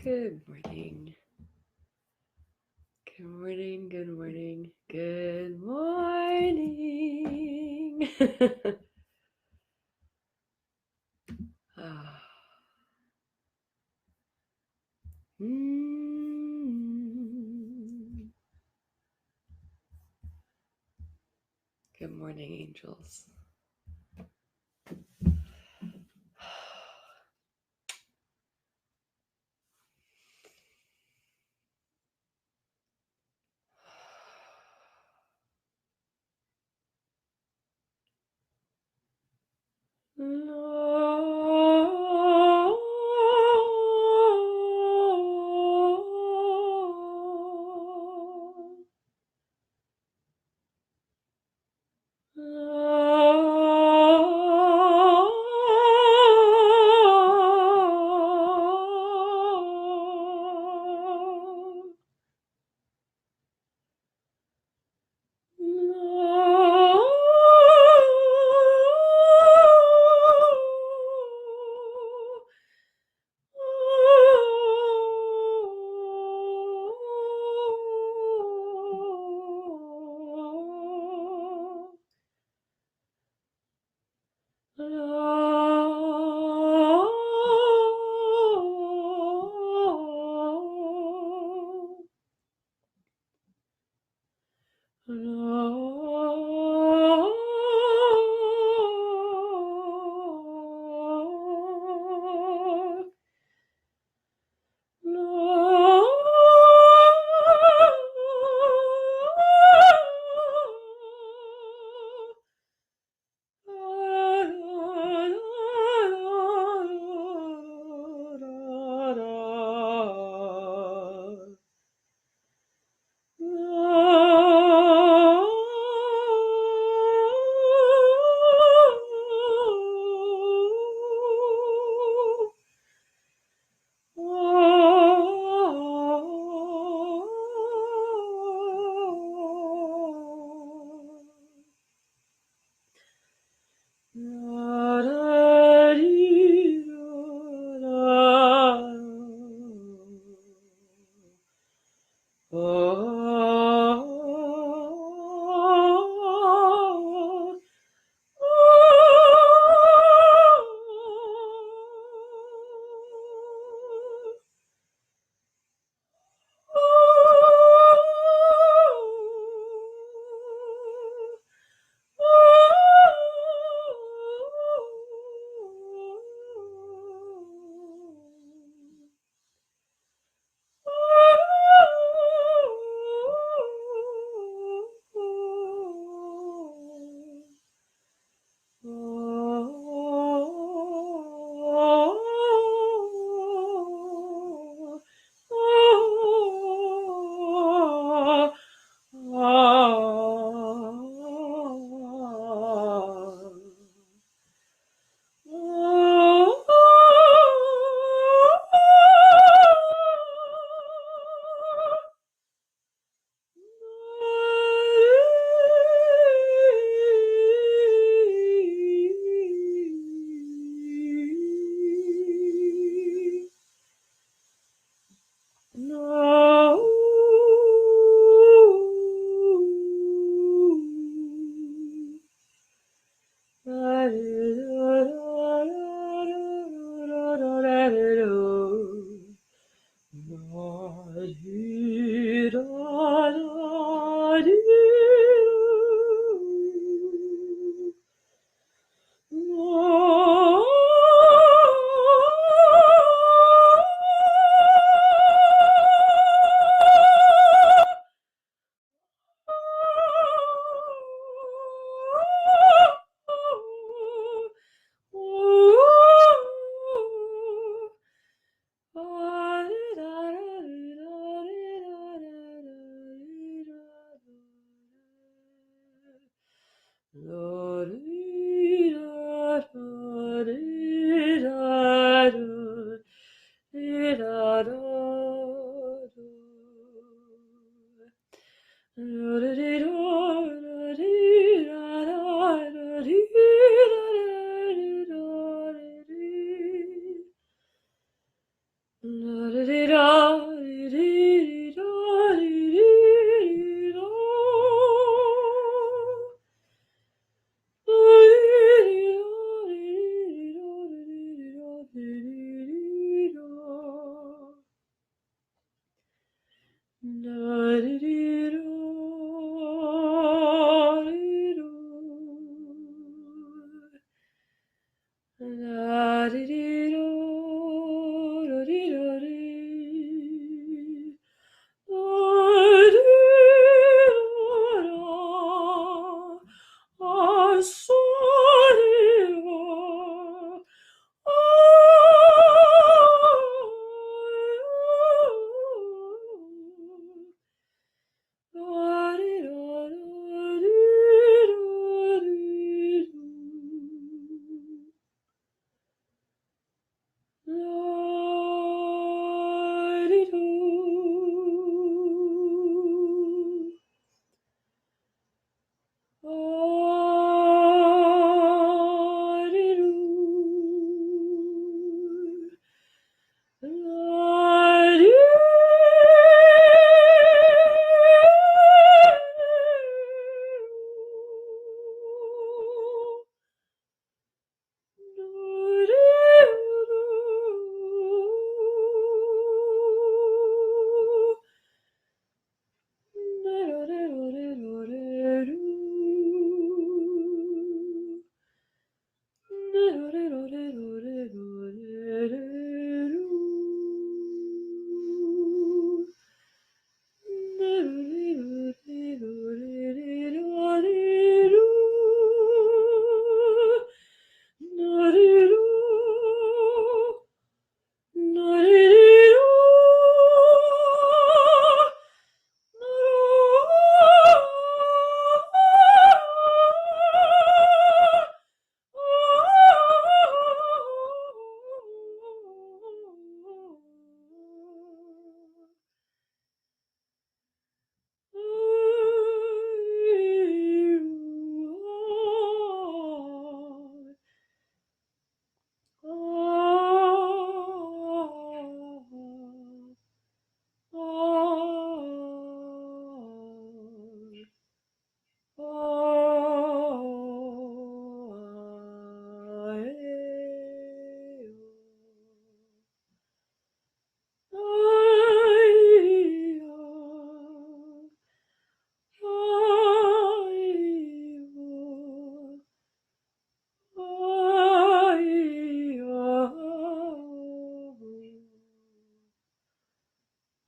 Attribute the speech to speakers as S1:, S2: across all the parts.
S1: Good morning. Good morning. Good morning. Good morning. Ah. Good morning, angels.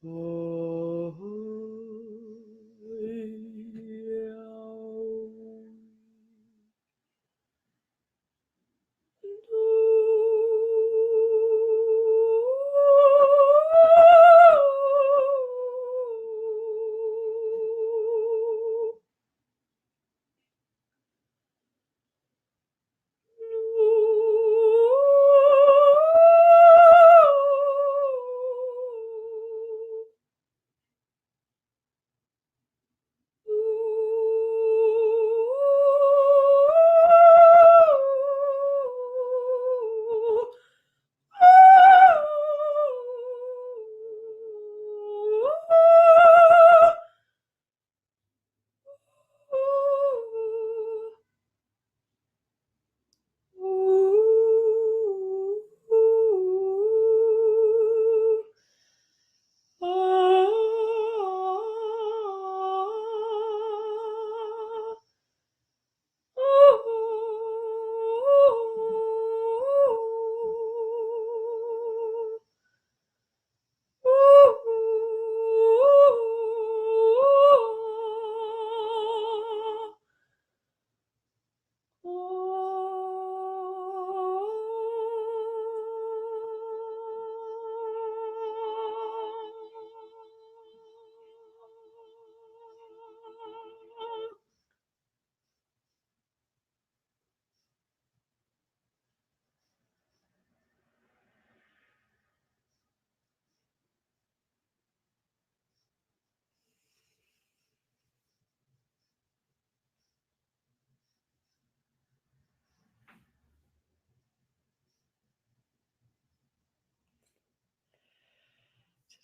S1: Oh,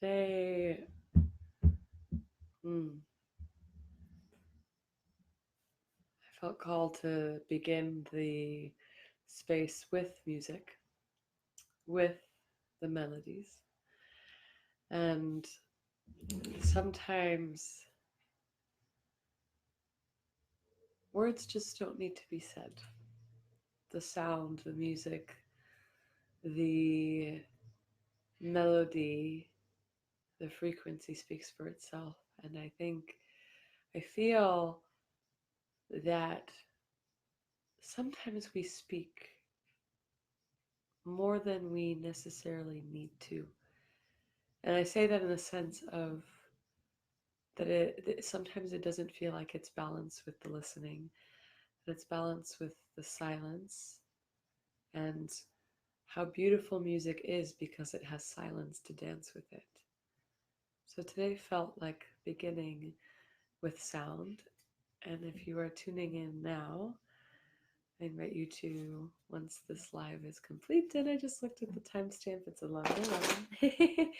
S1: today, I felt called to begin the space with music, with the melodies. And sometimes words just don't need to be said. The sound, the music, the melody, the frequency speaks for itself. And I feel that sometimes we speak more than we necessarily need to. And I say that in the sense of that sometimes it doesn't feel like it's balanced with the listening, that it's balanced with the silence, and how beautiful music is because it has silence to dance with it. So today felt like beginning with sound. And if you are tuning in now, I invite you to, once this live is complete, and I just looked at the timestamp, it's 11:11,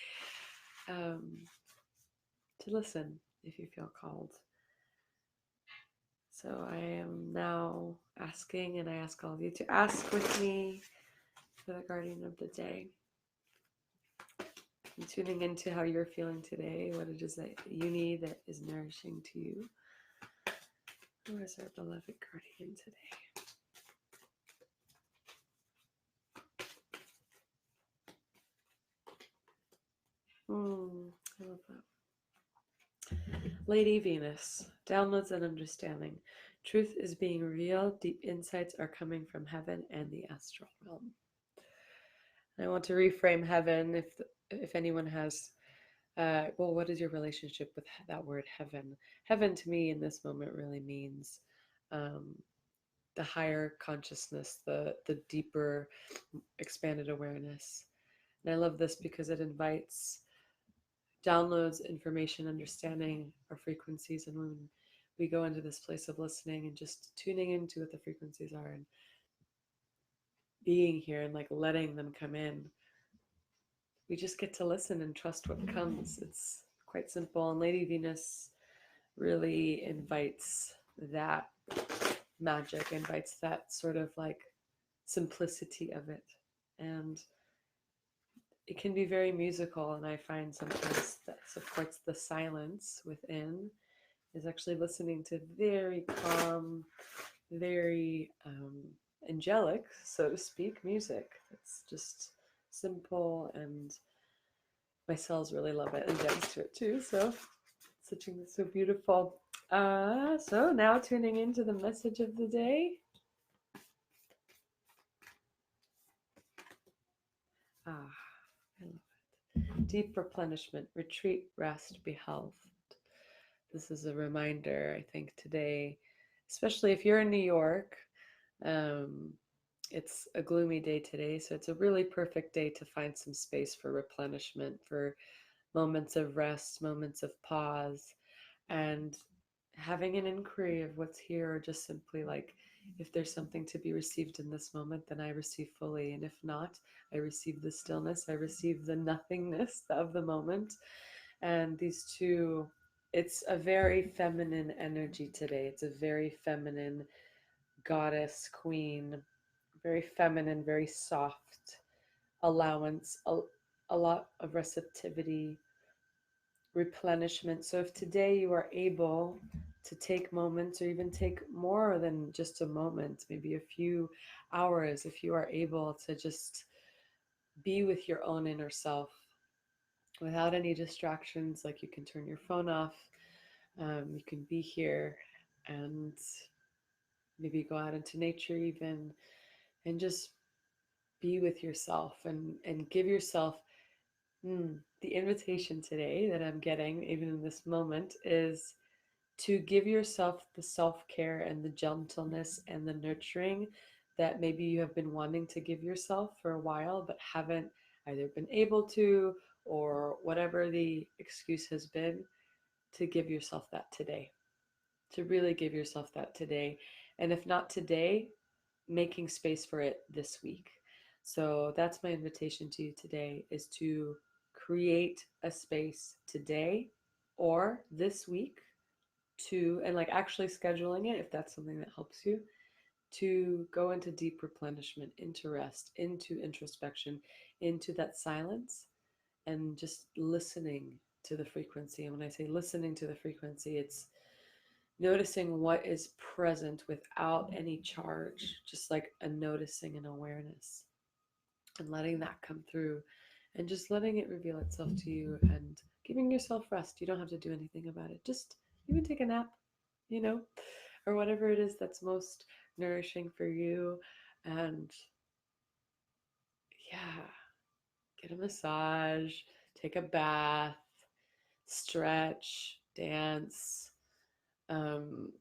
S1: to listen if you feel called. So I am now asking, and I ask all of you to ask with me for the guardian of the day. I'm tuning into how you're feeling today, what it is that you need that is nourishing to you. Who is our beloved guardian today? I love that. Lady Venus, downloads and understanding. Truth is being real. Deep insights are coming from heaven and the astral realm. I want to reframe heaven. If anyone has, well, what is your relationship with that word heaven? Heaven to me in this moment really means the higher consciousness, the deeper, expanded awareness. And I love this because it invites downloads, information, understanding our frequencies. And when we go into this place of listening and just tuning into what the frequencies are and being here and like letting them come in, we just get to listen and trust what comes. It's quite simple. And Lady Venus really invites that magic, invites that sort of like simplicity of it. And it can be very musical, and I find sometimes that supports the silence within is actually listening to very calm, very angelic, so to speak, music. It's just simple and My cells really love it and dance to it too. So stitching is so beautiful. So now tuning into the message of the day. I love it. Deep replenishment, retreat, rest, be health. This is a reminder, I think, today, especially if you're in New York. Um, it's a gloomy day today, so it's a really perfect day to find some space for replenishment, for moments of rest, moments of pause, and having an inquiry of what's here, or just simply like, if there's something to be received in this moment, then I receive fully. And if not, I receive the stillness, I receive the nothingness of the moment. And these two, it's a very feminine energy today. It's a very feminine goddess, queen, very feminine, very soft allowance, a lot of receptivity, replenishment. So if today you are able to take moments, or even take more than just a moment, maybe a few hours, if you are able to just be with your own inner self without any distractions, like you can turn your phone off, you can be here and maybe go out into nature even, and just be with yourself, and give yourself the invitation today that I'm getting, even in this moment, is to give yourself the self-care and the gentleness and the nurturing that maybe you have been wanting to give yourself for a while, but haven't either been able to, or whatever the excuse has been, to give yourself that today, to really give yourself that today. And if not today, making space for it this week. So that's my invitation to you today, is to create a space today or this week, to, and like actually scheduling it, if that's something that helps you, to go into deep replenishment, into rest, into introspection, into that silence, and just listening to the frequency. And when I say listening to the frequency, it's noticing what is present without any charge, just like a noticing and awareness, and letting that come through, and just letting it reveal itself to you, and giving yourself rest. You don't have to do anything about it. Just even take a nap, you know, or whatever it is that's most nourishing for you. And yeah, get a massage, take a bath, stretch, dance. Um,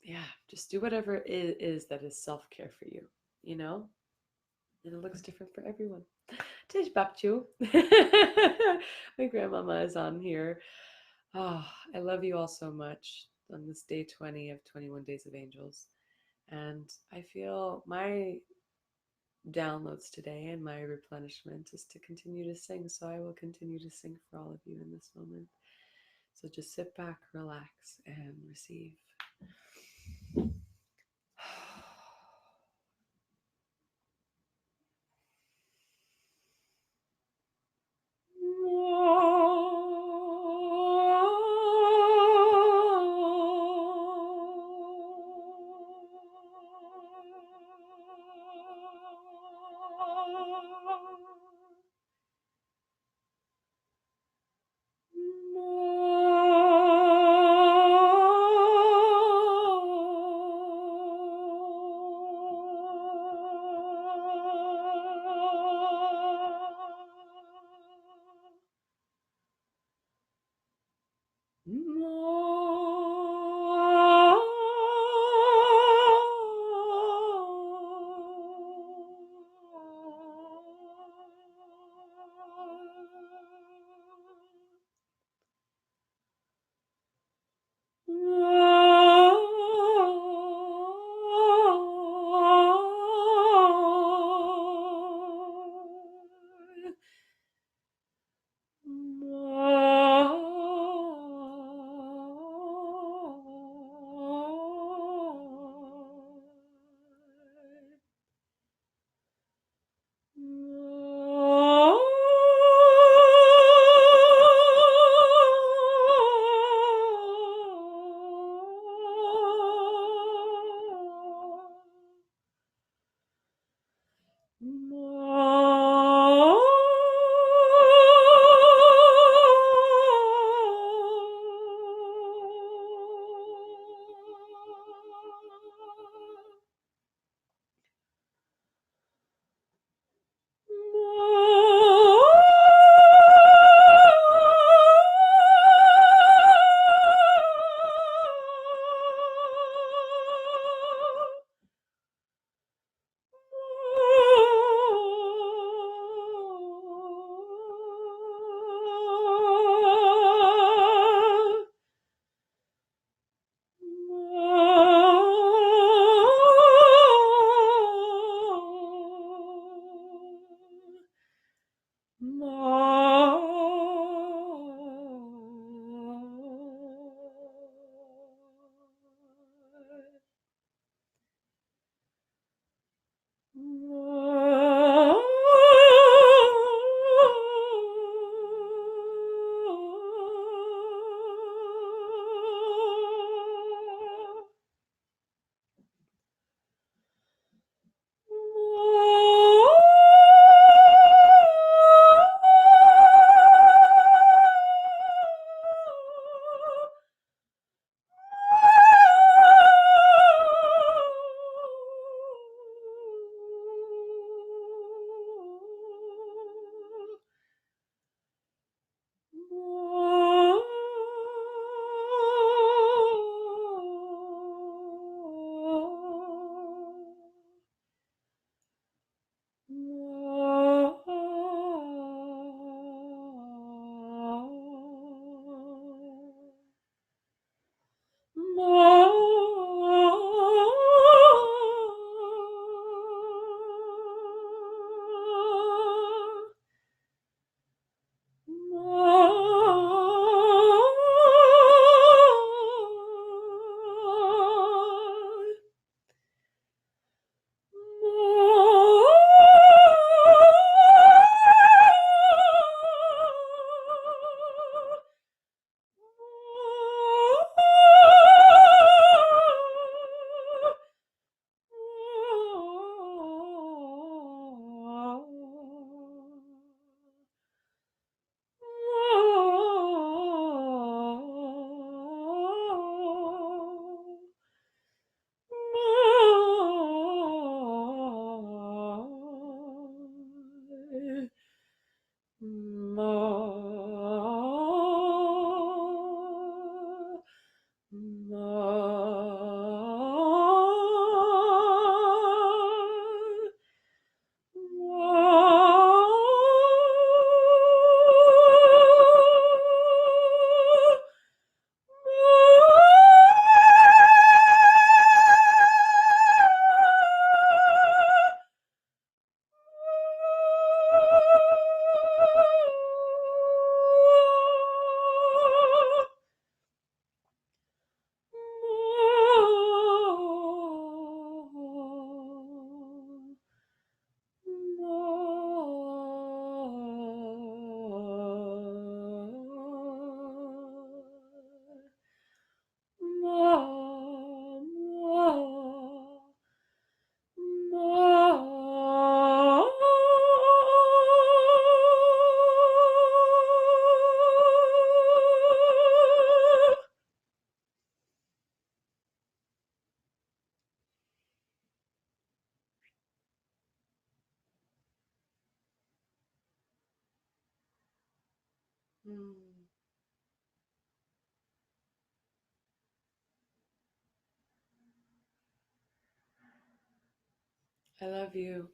S1: yeah, just do whatever it is that is self-care for you, you know? And it looks different for everyone. Tej Bakchu. My grandmama is on here. Oh, I love you all so much on this day 20 of 21 Days of Angels. And I feel my downloads today and my replenishment is to continue to sing. So I will continue to sing for all of you in this moment. So just sit back, relax, and receive. I love you.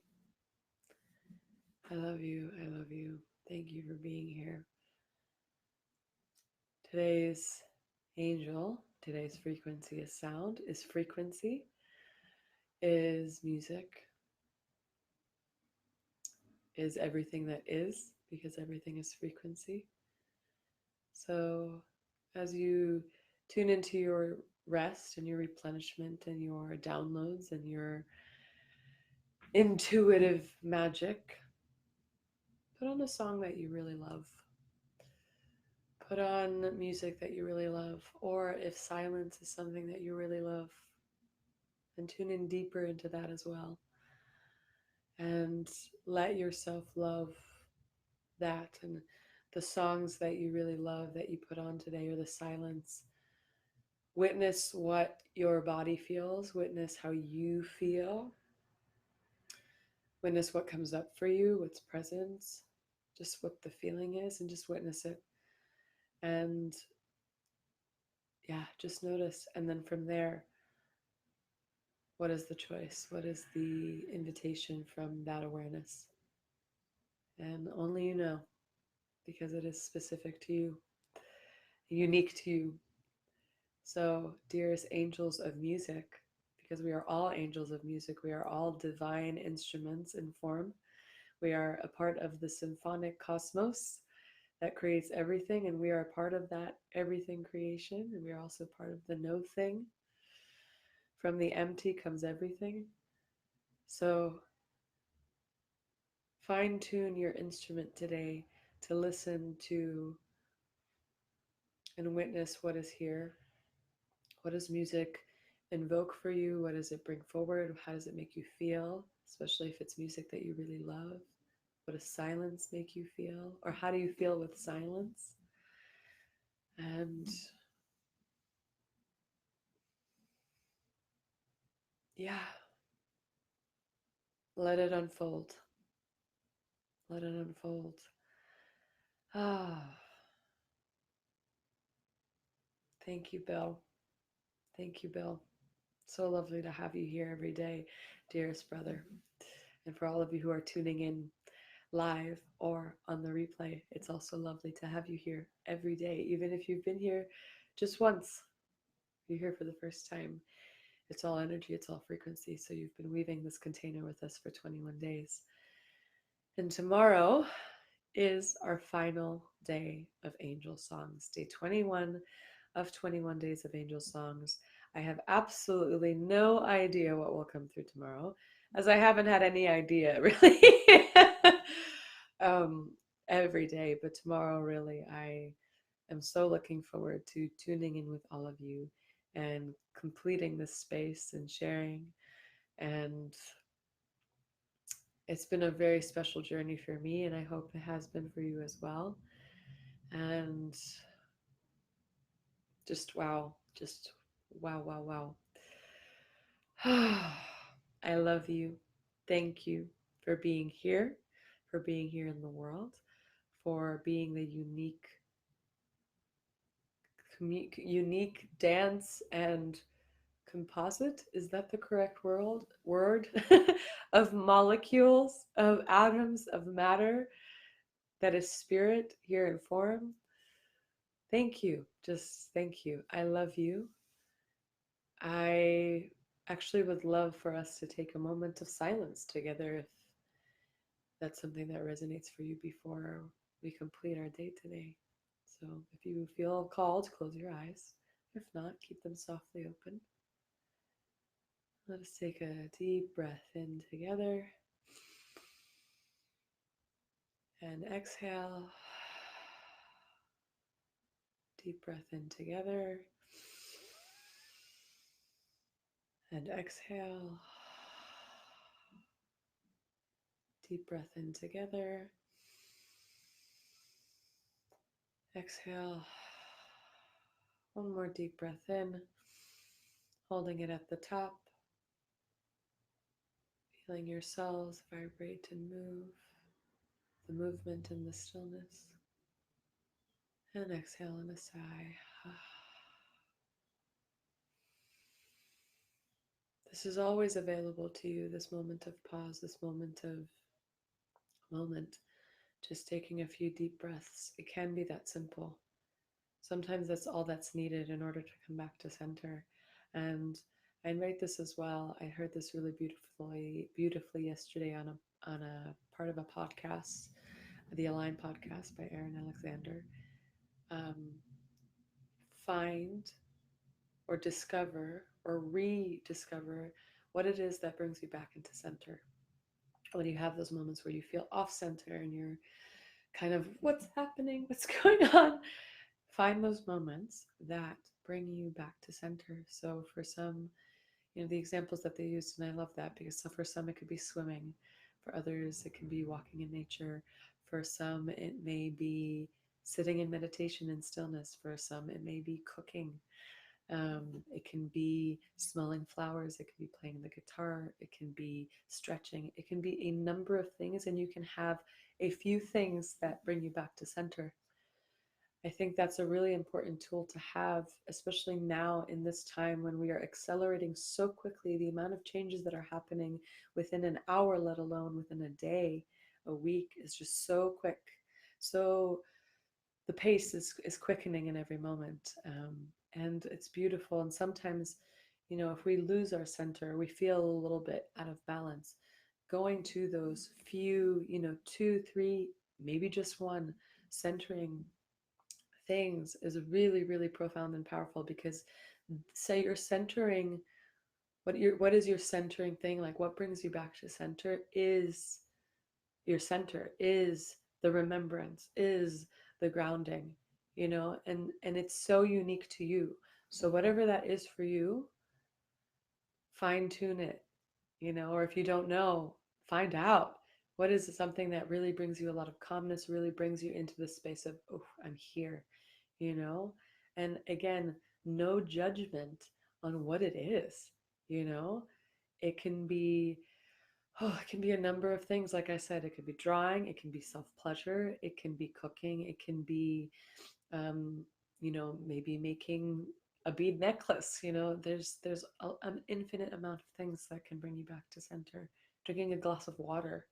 S1: I love you. I love you. Thank you for being here. Today's angel, today's frequency is sound, is frequency, is music, is everything that is, because everything is frequency. So as you tune into your rest and your replenishment and your downloads and your intuitive magic, put on a song that you really love. Put on music that you really love. Or if silence is something that you really love, then tune in deeper into that as well. And let yourself love that and the songs that you really love that you put on today, or the silence. Witness what your body feels, witness how you feel, witness what comes up for you, what's present, just what the feeling is, and just witness it. And yeah, just notice. And then from there, what is the choice? What is the invitation from that awareness? And only you know, because it is specific to you, unique to you. So, dearest angels of music, because we are all angels of music, we are all divine instruments in form. We are a part of the symphonic cosmos that creates everything, and we are a part of that everything creation, and we are also part of the no thing. From the empty comes everything. So, fine tune your instrument today to listen to and witness what is here. What does music invoke for you? What does it bring forward? How does it make you feel? Especially if it's music that you really love. What does silence make you feel? Or how do you feel with silence? And yeah, let it unfold. Let it unfold. Ah, thank you, Bill. Thank you, Bill. So lovely to have you here every day, dearest brother. And for all of you who are tuning in live or on the replay, it's also lovely to have you here every day. Even if you've been here just once, you're here for the first time. It's all energy, it's all frequency. So you've been weaving this container with us for 21 days. And tomorrow is our final day of angel songs, day 21 of 21 days of angel songs. I have absolutely no idea what will come through tomorrow, as I haven't had any idea really every day. But tomorrow, really, I am so looking forward to tuning in with all of you and completing this space and sharing. And it's been a very special journey for me, and I hope it has been for you as well. And just wow, wow. I love you. Thank you for being here, for being here in the world, for being the unique dance and composite, is that the correct word of molecules, of atoms, of matter that is spirit here in form. Thank you. Just thank you. I love you. I actually would love for us to take a moment of silence together if that's something that resonates for you before we complete our day today. So if you feel called, close your eyes. If not, keep them softly open. Let us take a deep breath in together and exhale. Deep breath in together and exhale. Deep breath in together. Exhale. One more deep breath in, holding it at the top. Feeling your cells vibrate and move, the movement and the stillness. And exhale in a sigh. This is always available to you, this moment of pause, this moment, just taking a few deep breaths. It can be that simple. Sometimes that's all that's needed in order to come back to center. And I invite this as well. I heard this really beautifully yesterday on a part of a podcast, the Align podcast by Aaron Alexander. Um, find or discover or rediscover what it is that brings you back into center. When you have those moments where you feel off center and you're kind of, what's happening? What's going on? Find those moments that bring you back to center. So for some, the examples that they used, and I love that because for some it could be swimming, for others it can be walking in nature, for some it may be sitting in meditation and stillness, for some it may be cooking, it can be smelling flowers, it can be playing the guitar, it can be stretching, it can be a number of things, and you can have a few things that bring you back to center. I think that's a really important tool to have, especially now in this time when we are accelerating so quickly. The amount of changes that are happening within an hour, let alone within a day, a week, is just so quick. So the pace is quickening in every moment. And it's beautiful. And sometimes, if we lose our center, we feel a little bit out of balance. Going to those few, 2, 3, maybe just one centering things is really, really profound and powerful, because say you're centering, what is your centering thing? Like, what brings you back to center is your center, is the remembrance, is the grounding, and it's so unique to you. So whatever that is for you, fine tune it, or if you don't know, find out what is something that really brings you a lot of calmness, really brings you into the space of, oh, I'm here, you know and again, no judgment on what it is. you know it can be, it can be a number of things. Like I said, it could be drawing, it can be self-pleasure, it can be cooking, it can be maybe making a bead necklace. There's an infinite amount of things that can bring you back to center. Drinking a glass of water.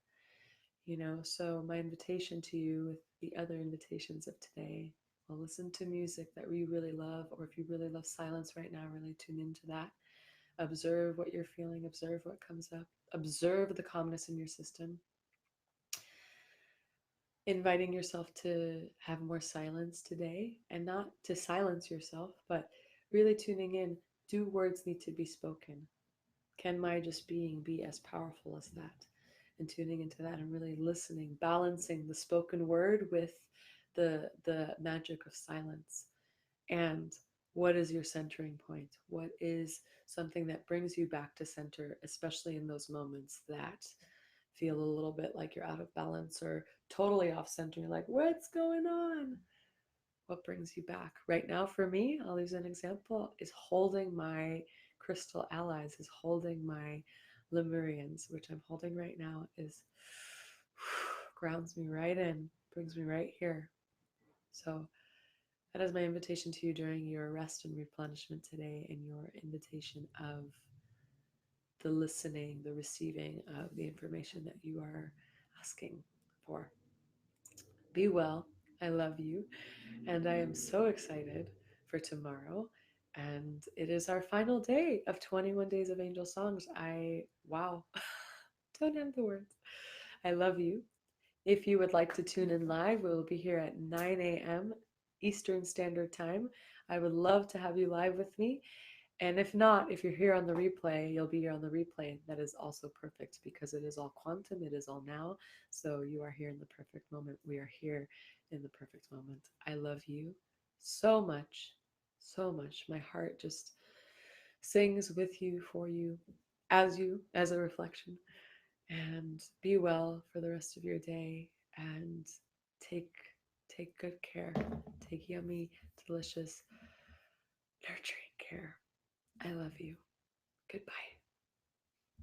S1: So my invitation to you, with the other invitations of today, well, listen to music that you really love, or if you really love silence right now, really tune into that. Observe what you're feeling, observe what comes up, observe the calmness in your system. Inviting yourself to have more silence today, and not to silence yourself, but really tuning in. Do words need to be spoken? Can my just being be as powerful as that? And tuning into that and really listening, balancing the spoken word with the magic of silence. And what is your centering point? What is something that brings you back to center, especially in those moments that feel a little bit like you're out of balance or totally off center? You're like, what's going on? What brings you back? Right now, for me, I'll use an example, is holding my crystal allies, is holding my Lemurians, which I'm holding right now, is grounds me right in, brings me right here. So that is my invitation to you during your rest and replenishment today, and your invitation of the listening, the receiving of the information that you are asking for. Be well. I love you. And I am so excited for tomorrow. And it is our final day of 21 Days of Angel Songs. Wow, don't have the words. I love you. If you would like to tune in live, we will be here at 9 a.m. Eastern Standard Time. I would love to have you live with me. And if not, if you're here on the replay, you'll be here on the replay. That is also perfect, because it is all quantum, it is all now. So you are here in the perfect moment. We are here in the perfect moment. I love you so much, so much. My heart just sings with you, for you, as a reflection. And be well for the rest of your day, and take good care. Take yummy, delicious, nurturing care. I love you. Goodbye.